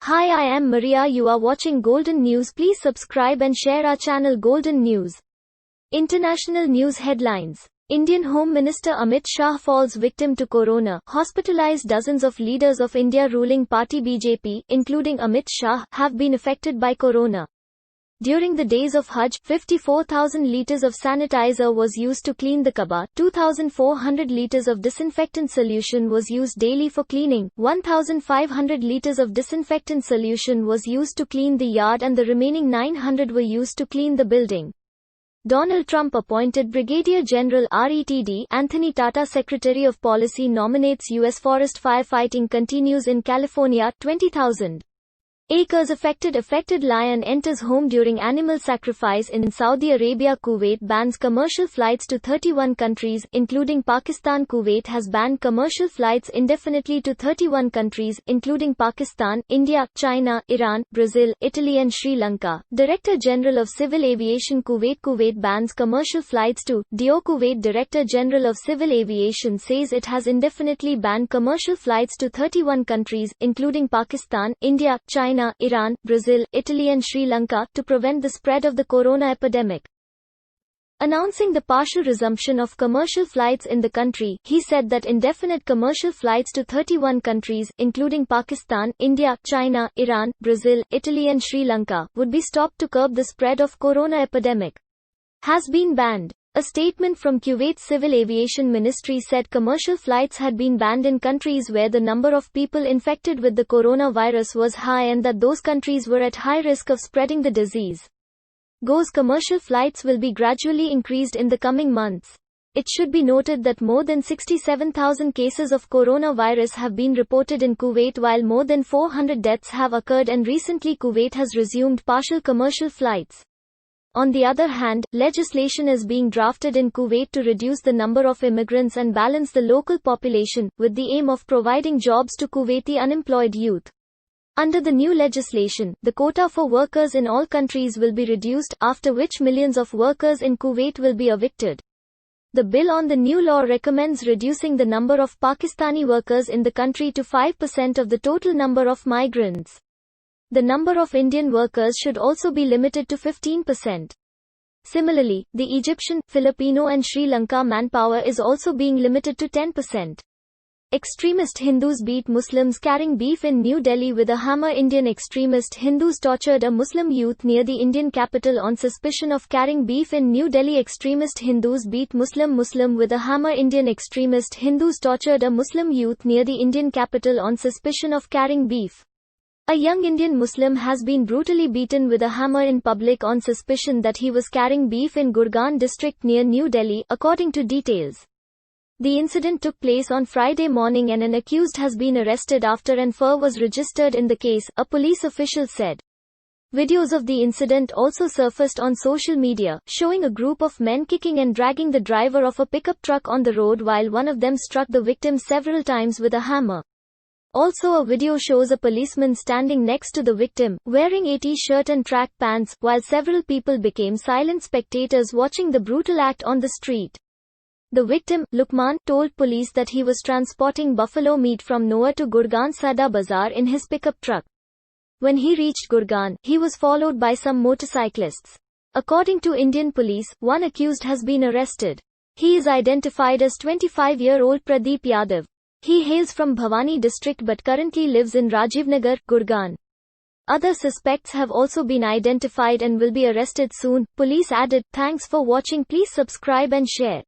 Hi, I am Maria. You are watching Golden News. Please subscribe and share our channel Golden News. International news headlines. Indian Home Minister Amit Shah falls victim to corona. Hospitalized. Dozens of leaders of India ruling party BJP, including Amit Shah, have been affected by corona. During the days of Hajj, 54,000 litres of sanitizer was used to clean the Kaaba, 2,400 litres of disinfectant solution was used daily for cleaning, 1,500 litres of disinfectant solution was used to clean the yard and the remaining 900 were used to clean the building. Donald Trump appointed Brigadier General RETD Anthony Tata Secretary of Policy nominates U.S. forest firefighting continues in California, 20,000 acres affected. Lion enters home during animal sacrifice in Saudi Arabia. Kuwait bans commercial flights to 31 countries, including Pakistan. Kuwait has banned commercial flights indefinitely to 31 countries, including Pakistan, India, China, Iran, Brazil, Italy and Sri Lanka. Director General of Civil Aviation Kuwait bans commercial flights to DO. Kuwait Director General of Civil Aviation says it has indefinitely banned commercial flights to 31 countries, including Pakistan, India, China, Iran, Brazil, Italy and Sri Lanka, to prevent the spread of the corona epidemic. Announcing the partial resumption of commercial flights in the country, he said that indefinite commercial flights to 31 countries, including Pakistan, India, China, Iran, Brazil, Italy and Sri Lanka, would be stopped to curb the spread of corona epidemic. Has been banned. A statement from Kuwait's Civil Aviation Ministry said commercial flights had been banned in countries where the number of people infected with the coronavirus was high and that those countries were at high risk of spreading the disease. GO's commercial flights will be gradually increased in the coming months. It should be noted that more than 67,000 cases of coronavirus have been reported in Kuwait while more than 400 deaths have occurred, and recently Kuwait has resumed partial commercial flights. On the other hand, legislation is being drafted in Kuwait to reduce the number of immigrants and balance the local population, with the aim of providing jobs to Kuwaiti unemployed youth. Under the new legislation, the quota for workers in all countries will be reduced, after which millions of workers in Kuwait will be evicted. The bill on the new law recommends reducing the number of Pakistani workers in the country to 5% of the total number of migrants. The number of Indian workers should also be limited to 15%. Similarly, the Egyptian, Filipino and Sri Lanka manpower is also being limited to 10%. Extremist Hindus beat Muslims carrying beef in New Delhi with a hammer. Indian extremist Hindus tortured a Muslim youth near the Indian capital on suspicion of carrying beef in New Delhi. Extremist Hindus beat Muslim with a hammer. Indian extremist Hindus tortured a Muslim youth near the Indian capital on suspicion of carrying beef. A young Indian Muslim has been brutally beaten with a hammer in public on suspicion that he was carrying beef in Gurgaon district near New Delhi, according to details. The incident took place on Friday morning and an accused has been arrested after an FIR was registered in the case, a police official said. Videos of the incident also surfaced on social media, showing a group of men kicking and dragging the driver of a pickup truck on the road while one of them struck the victim several times with a hammer. Also, a video shows a policeman standing next to the victim, wearing a t-shirt and track pants, while several people became silent spectators watching the brutal act on the street. The victim, Lukman, told police that he was transporting buffalo meat from Noah to Gurgaon Sada Bazaar in his pickup truck. When he reached Gurgaon, he was followed by some motorcyclists. According to Indian police, one accused has been arrested. He is identified as 25-year-old Pradeep Yadav. He hails from Bhavani district but currently lives in Rajivnagar, Gurgaon. Other suspects have also been identified and will be arrested soon, police added. Thanks for watching. Please subscribe and share.